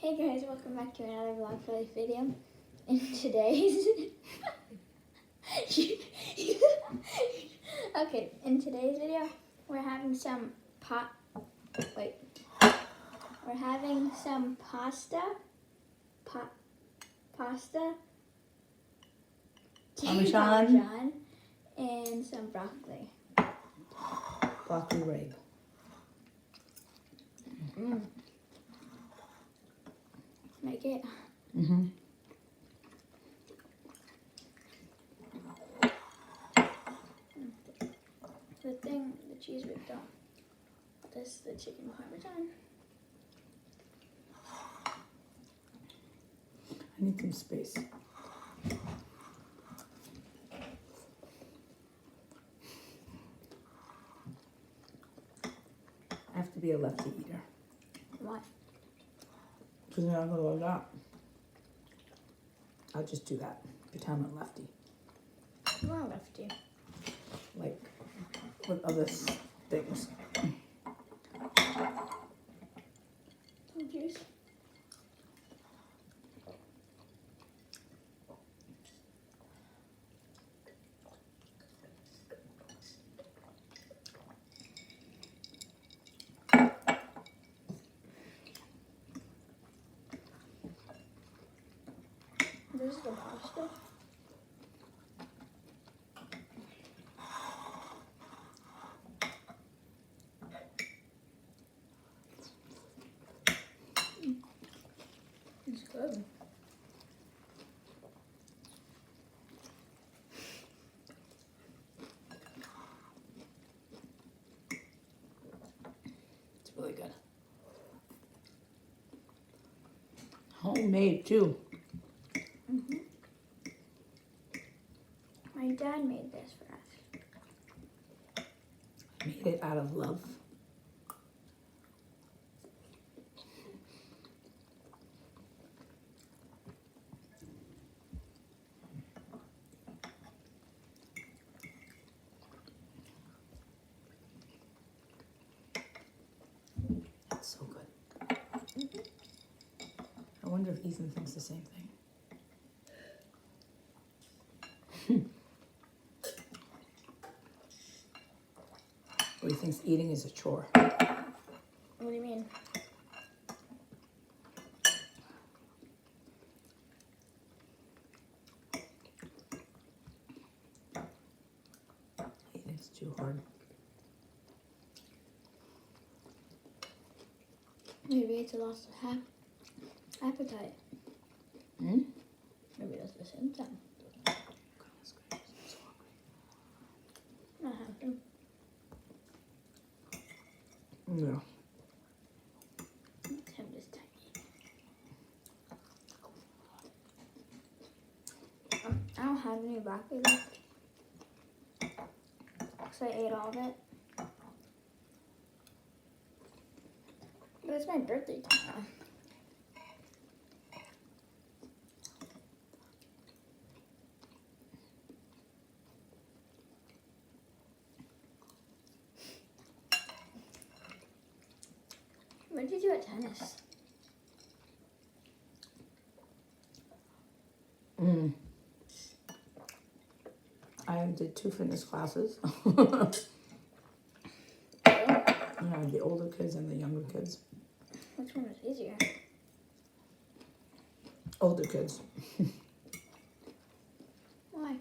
Hey guys, welcome back to another vlog for this video. In today's in today's video, we're having some we're having some pasta, Parmesan, and some broccoli. broccoli rabe. Make it. Mm-hmm. The cheese whipped up. This is the chicken parmesan. I need some space. I have to be a lefty eater. Why? Because you're not going to love that. I'll just do that. Pretend I'm a lefty. You are lefty. Like with other things. Some juice. This is the pasta. It's good. It's really good. Homemade too. My dad made this for us. Made it out of love. That's so good. I wonder if Ethan thinks the same thing. Or he thinks eating is a chore. What do you mean? He thinks it's too hard. Maybe it's a loss of appetite. Hmm? Maybe that's the symptom. Goodness gracious, I'm so hungry. Not have to. Yeah. Tim just tiny. I don't have any broccoli left. Because I ate all of it. But it's my birthday tomorrow. What did you do at tennis? I did 2 fitness classes. The older kids and the younger kids. Which one was easier? Older kids. Why?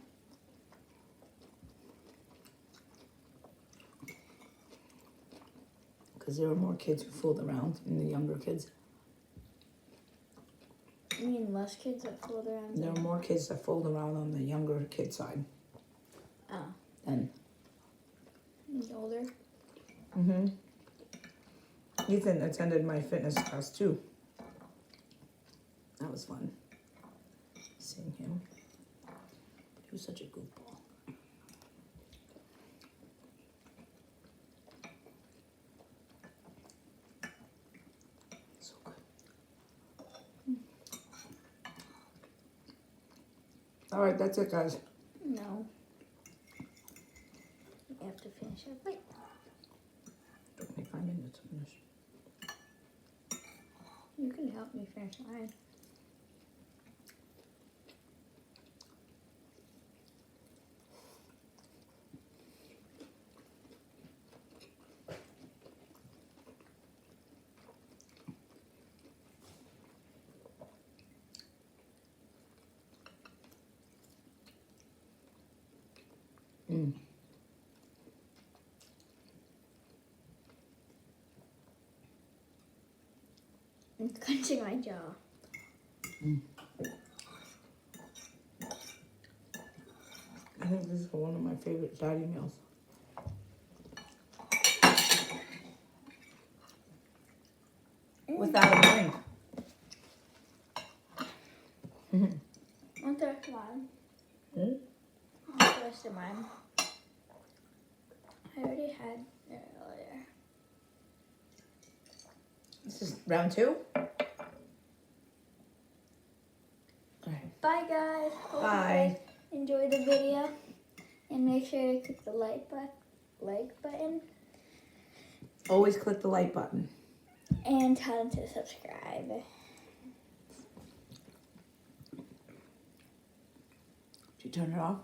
Because there were more kids who fooled around than the younger kids. You mean less kids that fooled around? There were more kids that fooled around on the younger kid side. Oh. And He's older? Ethan attended my fitness class too. That was fun. Seeing him. He was such a goofball. So good. All right, that's it, guys. No. You have to finish our plate. Took me 5 minutes to finish. You can help. let me finish mine. Mm. It's clenching my jaw. I think this is one of my favorite daddy meals. Without a drink. Want the rest of mine? Hmm? Want the rest of mine? I already had it earlier. This is round 2? Bye guys. Hope Bye. you guys enjoyed the video. And make sure to click the like button. Always click the like button. And tell them to subscribe. Did you turn it off?